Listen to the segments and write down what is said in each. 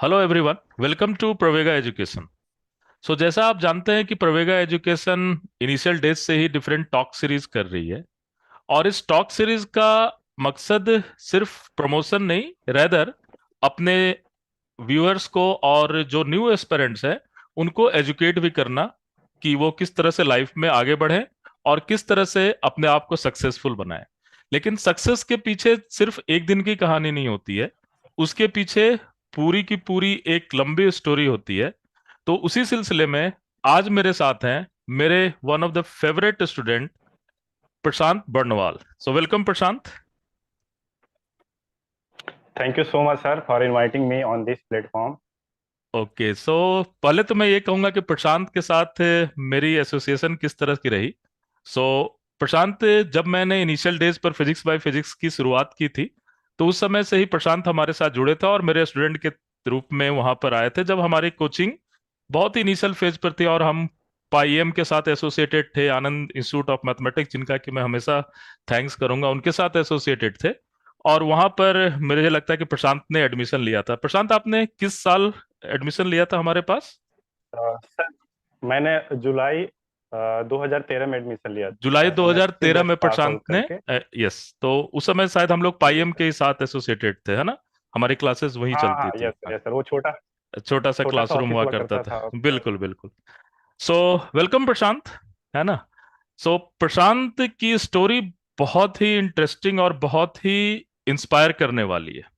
Hello everyone, welcome to Pravega education. So जैसा आप जानते हैं कि प्रवेगा एजुकेशन इनिशियल डेज से ही डिफरेंट टॉक सीरीज कर रही है। और इस टॉक सीरीज का मकसद सिर्फ प्रमोशन नहीं, रेदर अपने व्यूअर्स को और जो न्यू एस्पिरेंट्स हैं उनको एजुकेट भी करना कि वो किस तरह से लाइफ में आगे बढ़े और किस तरह से अपने आप को सक्सेसफुल बनाए। लेकिन सक्सेस के पीछे सिर्फ एक दिन की कहानी नहीं होती है, उसके पीछे पूरी की पूरी एक लंबी स्टोरी होती है। तो उसी सिलसिले में आज मेरे साथ हैं मेरे one of the favourite student Prashant Barnwal. So welcome Prashant. Thank you so much, sir, for inviting me on this platform. Okay, so पहले तो मैं ये कहूंगा कि प्रशांत के साथ मेरी एसोसिएशन किस तरह की रही। सो प्रशांत, जब मैंने इनिशियल डेज पर फिजिक्स बाय फिजिक्स की शुरुआत की थी तो उस समय से ही प्रशांत हमारे साथ जुड़े थे और मेरे स्टूडेंट के रूप में वहां पर आए थे जब हमारी कोचिंग बहुत ही इनिशियल फेज पर थी। और हम पाईएम के साथ एसोसिएटेड थे, आनंद इंस्टीट्यूट ऑफ मैथमेटिक्स, जिनका कि मैं हमेशा थैंक्स करूंगा, उनके साथ एसोसिएटेड थे। और वहां पर मुझे लगता है कि प्रशांत ने एडमिशन लिया था। प्रशांत, आपने किस साल एडमिशन लिया था हमारे पास? सर, मैंने जुलाई 2013 में एडमिशन लिया जुलाई था, एमएससी 2013 जस्ट में पास प्रशांत आउट ने। करके। यस, तो उस समय शायद हम लोग जी पाईएम सर। के साथ एसोसिएटेड थे, है ना? हमारी क्लासेस वहीं हाँ चलती हाँ, थी। यस सर, यस सर, वो छोटा छोटा सा छोटा सा क्लासरूम ऑफिस हुआ हुआ करता करता था। था। बिल्कुल बिल्कुल। सो वेलकम प्रशांत, है ना? सो प्रशांत की स्टोरी बहुत ही इंटरेस्टिंग और बहुत ही इंस्पायर करने वाली है।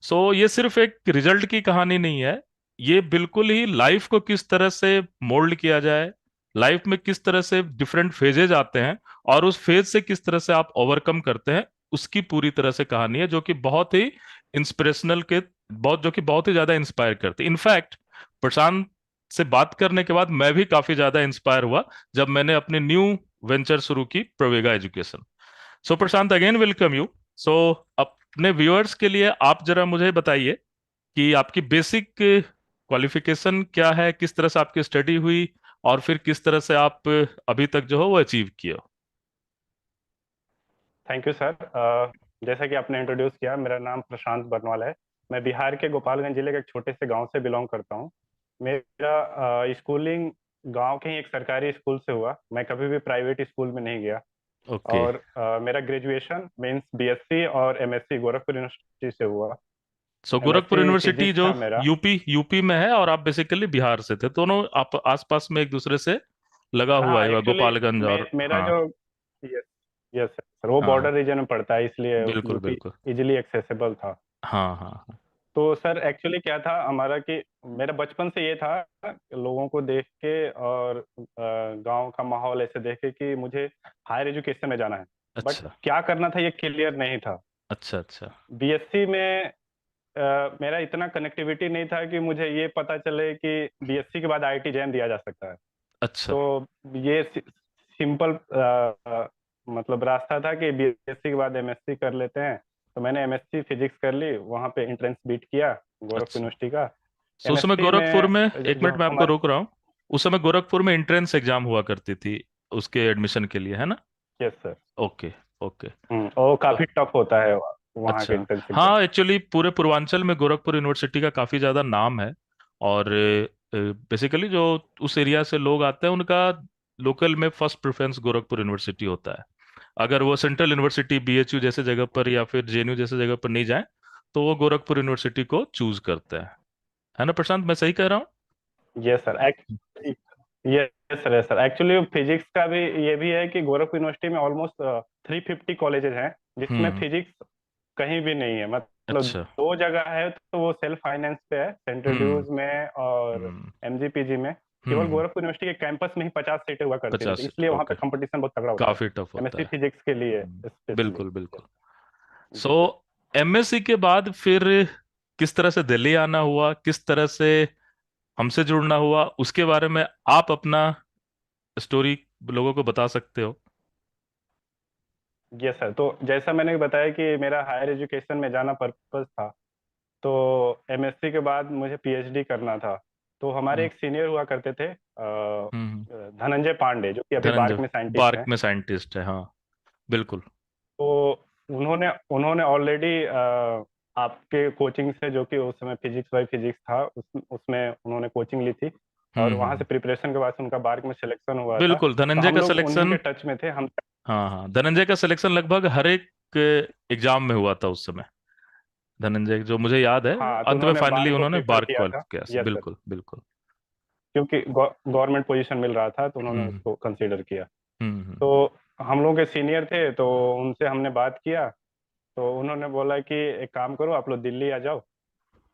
सो ये सिर्फ एक रिजल्ट की कहानी नहीं है, ये बिल्कुल ही लाइफ को किस तरह से मोल्ड किया जाए, लाइफ में किस तरह से डिफरेंट फेजेज आते हैं और उस फेज से किस तरह से आप ओवरकम करते हैं, उसकी पूरी तरह से कहानी है, जो कि बहुत ही इंस्पिरेशनल के बहुत जो कि बहुत ही ज्यादा इंस्पायर करती है। इनफैक्ट प्रशांत से बात करने के बाद मैं भी काफी ज्यादा इंस्पायर हुआ जब मैंने अपनी न्यू वेंचर शुरू की, Pravega education. So Prashant, again welcome you. So अपने व्यूअर्स के लिए आप जरा मुझे बताइए कि आपकी बेसिक क्वालिफिकेशन क्या है, किस तरह से आपकी स्टडी हुई और फिर किस तरह से आप अभी तक जो हो वो अचीव किए हो। Thank you sir. जैसा कि आपने इंट्रोड्यूस किया, मेरा नाम प्रशांत बर्नवाल है। मैं बिहार के गोपालगंज जिले के एक छोटे से गांव से बिलोंग करता हूं। मेरा स्कूलिंग गांव के ही एक सरकारी स्कूल से हुआ। मैं कभी भी प्राइवेट स्कूल में नहीं गया। ओके। और मेरा ग्रेजुएशन मीन्स बीएससी और एमएससी गोरखपुर यूनिवर्सिटी से हुआ। सो गोरखपुर एमएससी यूनिवर्सिटी फिजिक्स जो था मेरा। यूपी में है और आप बेसिकली बिहार से थे, दोनों आप आसपास में एक दूसरे से लगा हुआ हाँ, है एक्चुअली गोपालगंज और मेरा हाँ। जो यस यस सर, वो हाँ बॉर्डर रीजन में पड़ता है, इसलिए बिल्कुल यूपी बिल्कुल। इजीली एक्सेसिबल था। हाँ हाँ हाँ। तो सर, एक्चुअली क्या था हमारा कि मेरा बचपन से ये था, लोगों को देख के और गांव का माहौल ऐसे देख के कि मुझे हायर एजुकेशन में जाना है। बट अच्छा क्या करना था ये क्लियर नहीं था। अच्छा। अच्छा बीएससी में मेरा इतना कनेक्टिविटी नहीं था कि मुझे ये पता चले कि बीएससी के बाद आईआईटी जैन दिया जा सकता है। अच्छा। तो ये सिंपल मतलब रास्ता था कि बीएससी के बाद एमएससी कर लेते हैं। तो मैंने एमएससी फिजिक्स कर ली, वहाँ पे एंट्रेंस बीट किया गोरखपुर अच्छा। यूनिवर्सिटी का। सो उस समय एमएससी गोरखपुर में में, एक जो मिनट मैं आपको हमारे, रोक रहा हूँ, उस समय गोरखपुर में एंट्रेंस एग्जाम हुआ करती थी उसके एडमिशन के लिए, है ना? Yes sir. Okay okay. और काफी टफ होता है वहाँ के अच्छा। Entrance exam. हाँ, एक्चुअली पूरे पूर्वांचल में गोरखपुर यूनिवर्सिटी का काफी ज्यादा नाम है। और बेसिकली जो उस एरिया से लोग आते हैं उनका लोकल में फर्स्ट प्रेफरेंस गोरखपुर यूनिवर्सिटी होता है। अगर वो सेंट्रल यूनिवर्सिटी, बीएचयू जैसे जगह पर या फिर जेएनयू जैसे जगह पर नहीं जाए तो वो गोरखपुर यूनिवर्सिटी को चूज करते हैं। है ना प्रशांत, मैं सही कह रहा हूँ? Yes sir. Yes sir, yes sir, actually physics का भी ये भी है कि गोरखपुर यूनिवर्सिटी में ऑलमोस्ट 350 कॉलेजेस हैं, जिसमें हम्म। फिजिक्स कहीं भी नहीं है। मतलब अच्छा। दो जगह है, तो वो सेल्फ फाइनेंस पे है, सेंट्रल हम्म ड्यूज में और हम्म एमजीपीजी में। केवल हम्म। गोरखपुर यूनिवर्सिटी के कैंपस में ही 50 सीटें हुआ करती थी, तो 50 इसलिए वहाँ पे ओके। कंपटीशन बहुत तगड़ा होता था काफी टफ होता एमएससी है। फिजिक्स के लिए स्पेशली। बिल्कुल बिल्कुल। जी सो सर। एमएससी के बाद फिर किस तरह से दिल्ली आना हुआ, किस तरह से हमसे जुड़ना हुआ, उसके बारे में आप अपना स्टोरी लोगों को बता सकते हो। यस सर, तो जैसा मैंने बताया कि मेरा हायर एजुकेशन में जाना पर्पस था, तो एमएससी के बाद मुझे पीएचडी करना था। तो हमारे हम्म एक सीनियर हुआ करते थे, हम्म। धनंजय पांडे, जो कि अभी धनंजय बार्क में साइंटिस्ट बार्क हैं। में साइंटिस्ट है, हाँ। बिल्कुल। तो उन्होंने उन्होंने ऑलरेडी आपके कोचिंग से, जो कि उस समय फिजिक्स बाय फिजिक्स था, उसमें उन्होंने कोचिंग ली थी, और वहां से हम्म। प्रिपरेशन के बाद से उनका बार्क में सिलेक्शन हुआ था। बिल्कुल, तो धनंजय हम का लोग उन्हीं सिलेक्शन। के टच में थे हम। हाँ हाँ, धनंजय का सिलेक्शन लगभग हर एक एग्जाम में हुआ था उस समय। धनंजय, जो मुझे याद है, हाँ, तो अंत में उन्होंने फाइनली बार को उन्होंने प्रेफर बार्क किया था। क्वालिफाई किया। Yes sir. बिल्कुल बिल्कुल। क्योंकि गवर्नमेंट पोजीशन मिल रहा था, तो उन्होंने हम्म उसको कंसीडर किया। हम्म। तो हम लोग के सीनियर थे, तो उनसे हमने बात किया। तो उन्होंने बोला कि एक काम करो, आप लोग दिल्ली आ जाओ।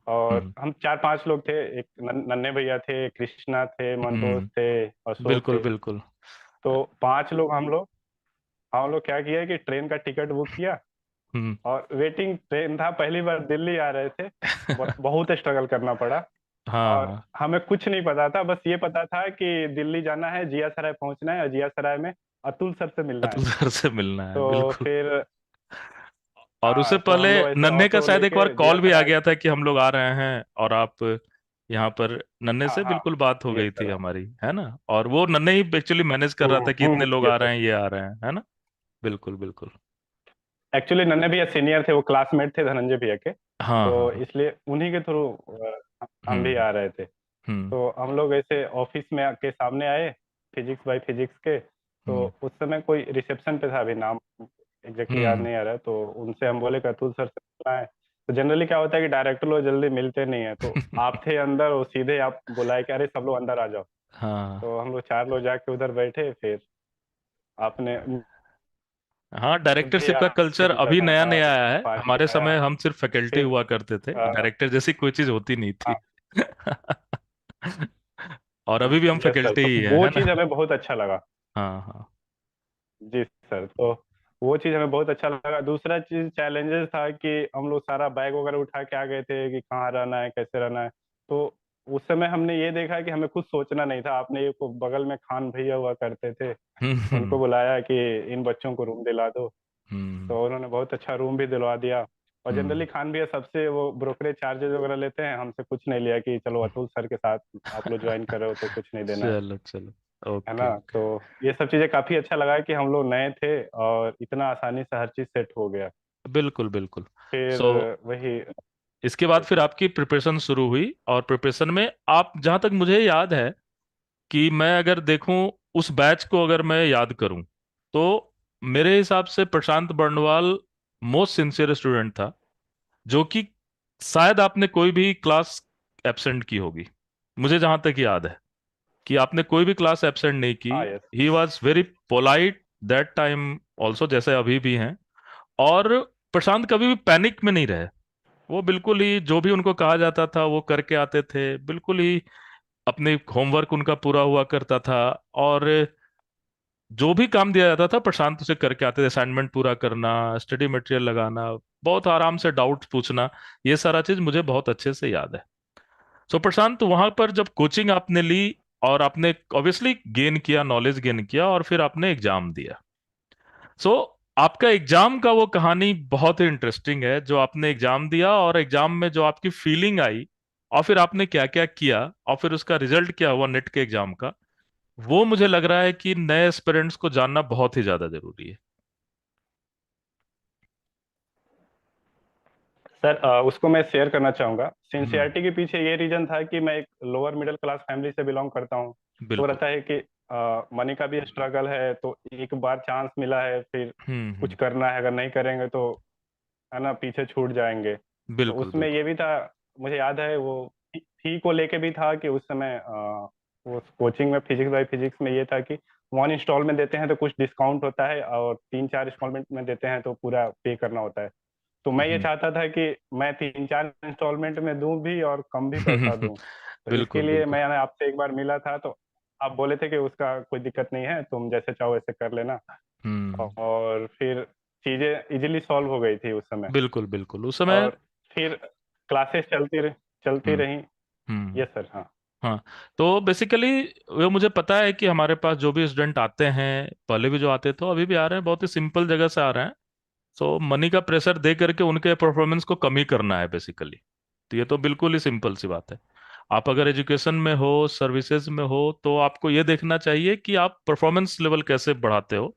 और हम्म हम 4-5 लोग थे। एक नन्हे भैया थे, कृष्णा थे, मंतोष हम्म। थे, अशोक बिल्कुल थे। बिल्कुल। तो 5 लोग हम लोग क्या किया कि ट्रेन का टिकट बुक किया। हम्म। और वेटिंग ट्रेन था, पहली बार दिल्ली आ रहे थे। बहुत स्ट्रगल करना पड़ा। और हाँ, हमें कुछ नहीं पता था, बस ये पता था कि दिल्ली जाना है, जिया सराय पहुंचना है, और जिया सराय में अतुल सर से मिलना है। अतुल सर से मिलना है, तो बिल्कुल। फिर और उससे तो पहले हम लोग ऐसे नन्हे का ऑटो शायद एक बार लेके जिया कॉल भी आ सराय। गया था कि हम लोग आ रहे हैं, और आप यहाँ पर। नन्हे हाँ से हाँ। बिल्कुल बात हो यस गई थी सर। हमारी, है ना? और वो नन्हे ही एक्चुअली मैनेज कर रहा था कि इतने लोग यस आ सर। रहे हैं, ये आ रहे हैं, है ना? बिल्कुल बिल्कुल। एक्चुअली नन्हे भैया सीनियर थे, वो क्लासमेट थे धनंजय भैया के। हाँ हाँ तो हाँ। इसलिए उन्हीं के थ्रू हम भी हम्म आ रहे थे। हम्म तो हम लोग ऐसे ऑफिस में के सामने आए, फिजिक्स बाय फिजिक्स के। तो हम्म उस समय कोई रिसेप्शन पे था, अभी नाम एग्जैक्टली याद हम्म। नहीं आ रहा है। तो उनसे हम बोले कि अतुल सर से मिलना है। तो जनरली क्या होता है कि डायरेक्टर लोग जल्दी मिलते नहीं है। तो आप थे अंदर, वो सीधे आप बुलाए कि अरे सब लोग अंदर आ जाओ। हाँ तो हम लोग 4 लोग जाके उधर बैठे। फिर आपने हाँ, भी डायरेक्टरशिप का कल्चर आके अभी नया नया आया है। पार्टी हमारे दिखाया। समय हम सिर्फ फैकल्टी फिर हुआ करते थे, डायरेक्टर जैसी कोई चीज होती नहीं थी। और अभी भी हम यस सर, फैकल्टी तो ही वो है चीज़ ना? हमें बहुत अच्छा लगा। हाँ हाँ। जी सर। तो वो चीज़ हमें बहुत अच्छा लगा। दूसरा चीज़ चैलेंजेस था कि हम लोग सारा बैग वगैरह उठा के आ गए थे कि कहाँ रहना है, कैसे रहना है। तो उस समय हमने ये देखा कि हमें कुछ सोचना नहीं था। आपने ये को बगल में खान भैया हुआ करते थे, उनको हम्म बुलाया कि इन बच्चों को रूम दिला दो। हम्म तो उन्होंने बहुत अच्छा रूम भी दिलवा दिया। और हम्म। जनरली खान भैया सबसे वो ब्रोकरेज चार्जेस वगैरह लेते हैं, हमसे कुछ नहीं लिया कि चलो अतुल सर के साथ आप लोग ज्वाइन कर रहे हो तो कुछ नहीं देना है। चलो चलो। है ओके ना? ओके। तो ये सब चीजें काफी अच्छा लगा कि हम लोग नए थे और इतना आसानी से हर चीज सेट हो गया। बिल्कुल बिल्कुल। फिर सो वही। इसके बाद फिर आपकी प्रिपरेशन शुरू हुई, और प्रिपरेशन में आप, जहां तक मुझे याद है, कि मैं अगर देखूं उस बैच को, अगर मैं याद करूं, तो मेरे हिसाब से प्रशांत बर्नवाल मोस्ट सिंसियर स्टूडेंट था, जो कि शायद आपने कोई भी क्लास एब्सेंट की होगी। मुझे जहां तक याद है कि आपने कोई भी क्लास एब्सेंट नहीं की। हाँ yes. He was very polite that time also, जैसे अभी भी हैं। और प्रशांत कभी भी पैनिक में नहीं रहे। वो बिल्कुल ही जो भी उनको कहा जाता था वो करके आते थे, बिल्कुल ही अपने होमवर्क उनका पूरा हुआ करता था। और जो भी काम दिया जाता था प्रशांत उसे करके आते थे, असाइनमेंट पूरा करना, स्टडी मटेरियल लगाना, बहुत आराम से डाउट्स पूछना, ये सारा चीज मुझे बहुत अच्छे से याद है। सो प्रशांत, वहां पर जब कोचिंग आपने ली, और आपने ऑब्वियसली गेन किया, नॉलेज गेन किया, और फिर आपने एग्जाम दिया। सो आपका एग्जाम का वो कहानी बहुत ही इंटरेस्टिंग है, जो आपने एग्जाम दिया और एग्जाम में जो आपकी फीलिंग आई, और फिर आपने क्या क्या किया, और फिर उसका रिजल्ट क्या हुआ नेट के एग्जाम का। वो मुझे लग रहा है कि नए एस्पिरेंट्स को जानना बहुत ही ज्यादा जरूरी है। सर, उसको मैं शेयर करना चाहूंगा। हम्म। सिंसियरिटी के पीछे ये रीजन था कि मैं एक लोअर मिडिल क्लास फैमिली से बिलोंग करता हूँ। तो बिल्कुल। रहता है कि मनी का भी स्ट्रगल है, तो एक बार चांस मिला है, फिर कुछ हम्म। करना है, अगर नहीं करेंगे तो है ना, पीछे छूट जाएंगे। तो बिल्कुल उसमें बिल्कुल। ये भी था। मुझे याद है वो फी को लेके भी था कि उस समय वो कोचिंग में फिजिक्स बाय फिजिक्स में ये था कि 1 इंस्टॉलमेंट देते हैं तो कुछ डिस्काउंट होता है, और 3-4 इंस्टॉलमेंट में देते हैं तो पूरा पे करना होता है। तो मैं ये हम्म। चाहता था कि मैं 3-4 इंस्टॉलमेंट में दूं भी और कम भी पैसा दूं। तो इसके बिल्कुल लिए बिल्कुल। मैंने आपसे एक बार मिला था। तो आप बोले थे कि उसका कोई दिक्कत नहीं है, तुम जैसे चाहो वैसे कर लेना। हम्म। और फिर चीजें इजीली सॉल्व हो गई थी उस समय। बिल्कुल बिल्कुल उस समय। और फिर क्लासेस चलती हम्म रहीं। हम्म। Yes sir. हाँ। हाँ। तो बेसिकली वो मुझे पता है कि हमारे पास जो भी स्टूडेंट आते हैं, पहले भी जो आते थे, अभी भी आ रहे हैं, बहुत ही सिंपल जगह से आ रहे हैं। सो मनी का प्रेशर दे करके उनके परफॉर्मेंस को कम ही करना है बेसिकली। तो ये तो बिल्कुल ही सिंपल सी बात है। आप अगर एजुकेशन में हो, सर्विसेज में हो, तो आपको ये देखना चाहिए कि आप परफॉर्मेंस लेवल कैसे बढ़ाते हो।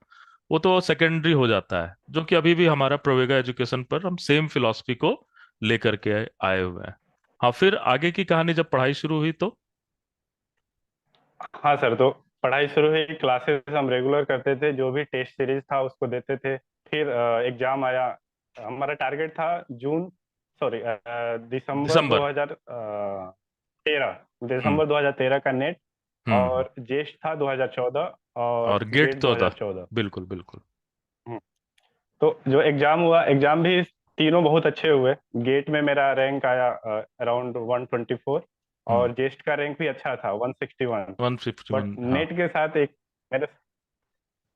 वो तो सेकेंडरी हो जाता है, जो कि अभी भी हमारा प्रोवेगा एजुकेशन पर हम सेम फिलॉसफी को लेकर के आए हुए हैं। हाँ, फिर आगे की कहानी जब पढ़ाई शुरू हुई तो? हाँ सर, तो पढ़ाई शुरू हुई, क्लासेस हम रेगुलर करते थे, जो भी टेस्ट सीरीज था उसको देते थे। फिर एग्जाम आया। हमारा टारगेट था जून, सॉरी, दिसंबर दिसंबर। 2013, हम्म। दिसंबर 2013 का नेट। हम्म। और जेस्ट था 2014, और और गेट गेट तो था। 2014। बिल्कुल बिल्कुल। तो जो एग्जाम हुआ, एग्जाम भी तीनों बहुत अच्छे हुए। गेट में मेरा रैंक आया अराउंड 124, हम्म। और जेस्ट का रैंक भी अच्छा था, 161। बट 151, हाँ। नेट के साथ एक मेरे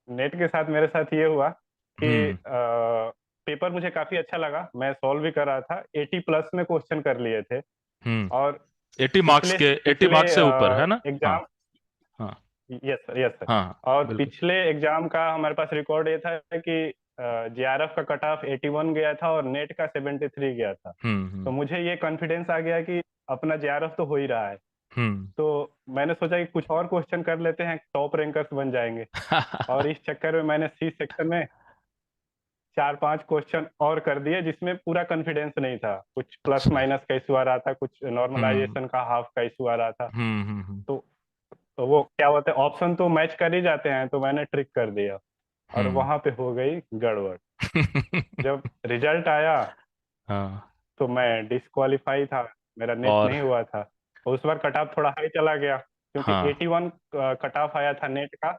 नेट के साथ मेरे साथ ये हुआ कि हम्म। पेपर मुझे काफी अच्छा लगा, मैं सॉल्व भी कर रहा था, 80 प्लस में क्वेश्चन कर लिए थे। हम्म। और 80 मार्क्स पिछले के, 80 पिछले मार्क्स से ऊपर है ना? हाँ। एग्जाम, हाँ। Yes sir, yes sir. हाँ। और बिल्कुल। पिछले एग्जाम का हमारे पास रिकॉर्ड ये था कि जेआरएफ का कट ऑफ 81 गया था और नेट का 73 गया था। हम्म। तो हम्म। मुझे ये कॉन्फिडेंस आ गया कि अपना जेआरएफ तो हो ही रहा है। हम्म। तो मैंने सोचा कि कुछ और क्वेश्चन कर लेते हैं, टॉप रैंकर्स बन जाएंगे। और इस चक्कर में मैंने सी सेक्शन में 4-5 क्वेश्चन और कर दिए, जिसमें पूरा कॉन्फिडेंस नहीं था। कुछ प्लस अच्छा। माइनस का इशू आ रहा था, कुछ हम्म। नॉर्मलाइजेशन का हाफ का इशू आ रहा था। हम्म। तो तो वो क्या होता है, ऑप्शन तो मैच कर ही जाते हैं, तो मैंने ट्रिक कर दिया। और हम्म। वहां पे हो गई गड़बड़। जब रिजल्ट आया हाँ। तो मैं डिस्क्वालीफाई था, मेरा नेट और नहीं हुआ था। उस बार कट ऑफ थोड़ा हाई चला गया, क्योंकि हाँ। 81 कट ऑफ आया था नेट का,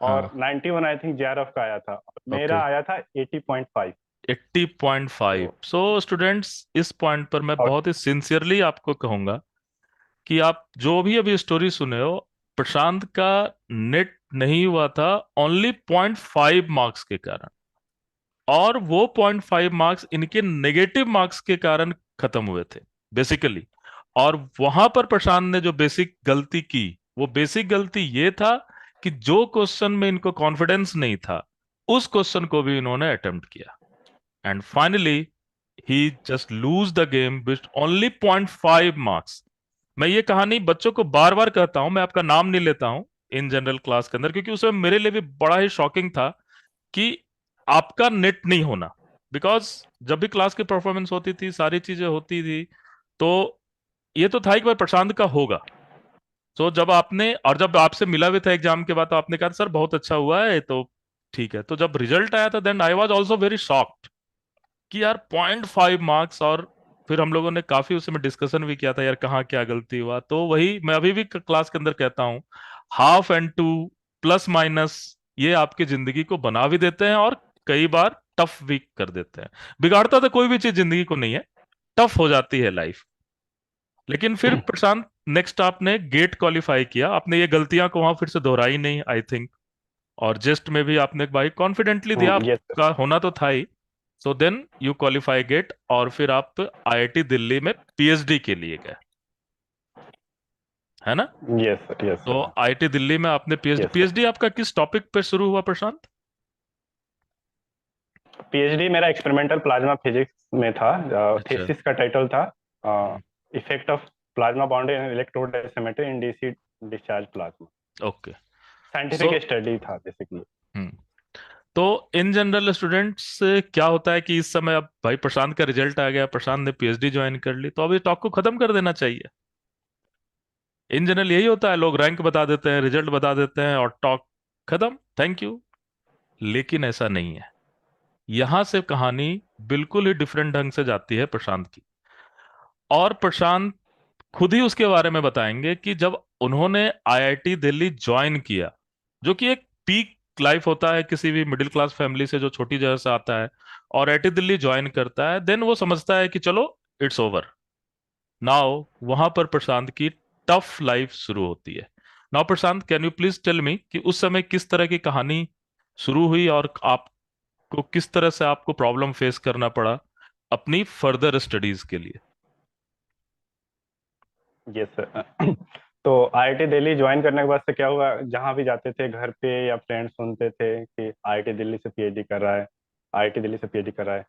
और हाँ। 91 आई थिंक जेआरएफ का आया था, और ओके। मेरा आया था 80.5। 80.5। तो सो स्टूडेंट्स, इस पॉइंट पर मैं और बहुत ही सिंसियरली आपको कहूंगा कि आप जो भी अभी स्टोरी सुने हो, प्रशांत का नेट नहीं हुआ था ओनली 0.5 मार्क्स के कारण। और वो 0.5 मार्क्स इनके नेगेटिव मार्क्स के कारण खत्म हुए थे बेसिकली। और वहां पर प्रशांत ने जो बेसिक गलती की, वो बेसिक गलती ये था कि जो क्वेश्चन में इनको कॉन्फिडेंस नहीं था, उस क्वेश्चन को भी इन्होंने अटेम्प्ट किया। And finally he just lose the game with only 0.5 marks. मैं ये कहानी बच्चों को बार बार कहता हूं, मैं आपका नाम नहीं लेता हूं इन जनरल क्लास के अंदर, क्योंकि उसमें मेरे लिए भी बड़ा ही शॉकिंग था कि आपका नेट नहीं होना। बिकॉज जब भी क्लास की परफॉर्मेंस होती थी, सारी चीजें होती थी, तो ये तो था कि भाई प्रशांत का होगा। तो जब आपने, और जब आपसे मिला भी था एग्जाम के बाद, तो आपने कहा सर बहुत अच्छा हुआ है, तो ठीक है। तो जब रिजल्ट आया था, then I was also very shocked कि यार 0.5 मार्क्स। और फिर हम लोगों ने काफी उसमें डिस्कशन भी किया था, यार कहाँ क्या गलती हुआ। तो वही मैं अभी भी क्लास के अंदर कहता हूँ, half and two, plus minus, ये आपकी जिंदगी को बना भी देते हैं और कई बार टफ भी कर देते हैं। बिगाड़ता तो कोई भी चीज जिंदगी को नहीं है, टफ हो जाती है लाइफ। लेकिन फिर प्रशांत, नेक्स्ट आपने गेट क्वालिफाई किया, आपने ये गलतियां को वहां फिर से दोहराई नहीं, आई थिंक। और जेस्ट में भी आपने भाई कॉन्फिडेंटली दिया, यस आपका होना तो था ही। So then you qualify GATE, और फिर आप आईआईटी दिल्ली में पीएचडी के लिए गए, है ना? सर, यस सर, यस तो सर, आईआईटी दिल्ली में आपने पीएचडी, यस सर। पीएचडी आपका किस टॉपिक पे शुरू हुआ प्रशांत? पीएचडी मेरा एक्सपेरिमेंटल प्लाज्मा फिजिक्स में था। अच्छा। थीसिस का टाइटल था हम्म। Effect of plasma boundary and electrode asymmetry in DC discharge plasma. Okay. So scientific study था बेसिकली। हम्म, तो इन जनरल स्टूडेंट्स क्या होता है कि इस समय अब भाई प्रशांत का रिजल्ट आ गया, प्रशांत ने पीएचडी ज्वाइन कर ली, तो अब इस टॉक को खत्म कर देना चाहिए। इन जनरल यही होता है, लोग रैंक बता देते हैं, रिजल्ट बता देते हैं और टॉक खत्म, थैंक यू। लेकिन ऐसा नहीं है। यहां से कहानी बिल्कुल ही डिफरेंट ढंग से जाती है प्रशांत की। और प्रशांत खुद ही उसके बारे में बताएंगे कि जब उन्होंने आईआईटी दिल्ली ज्वाइन किया, जो कि एक पीक लाइफ होता है किसी भी मिडिल क्लास फैमिली से जो छोटी जगह से आता है, और आईआईटी दिल्ली ज्वाइन करता है, देन वो समझता है कि चलो इट्स ओवर नाउ। वहां पर प्रशांत की टफ लाइफ शुरू होती है। Now Prashant, can you please tell me कि उस समय किस तरह की कहानी शुरू हुई, और आपको किस तरह से आपको प्रॉब्लम फेस करना पड़ा अपनी फर्दर स्टडीज के लिए? Yes sir. तो आईआईटी दिल्ली ज्वाइन करने के बाद से क्या हुआ, जहाँ भी जाते थे घर पे या फ्रेंड्स सुनते थे कि आईआईटी दिल्ली से पीएचडी कर रहा है, आईआईटी दिल्ली से पीएचडी कर रहा है।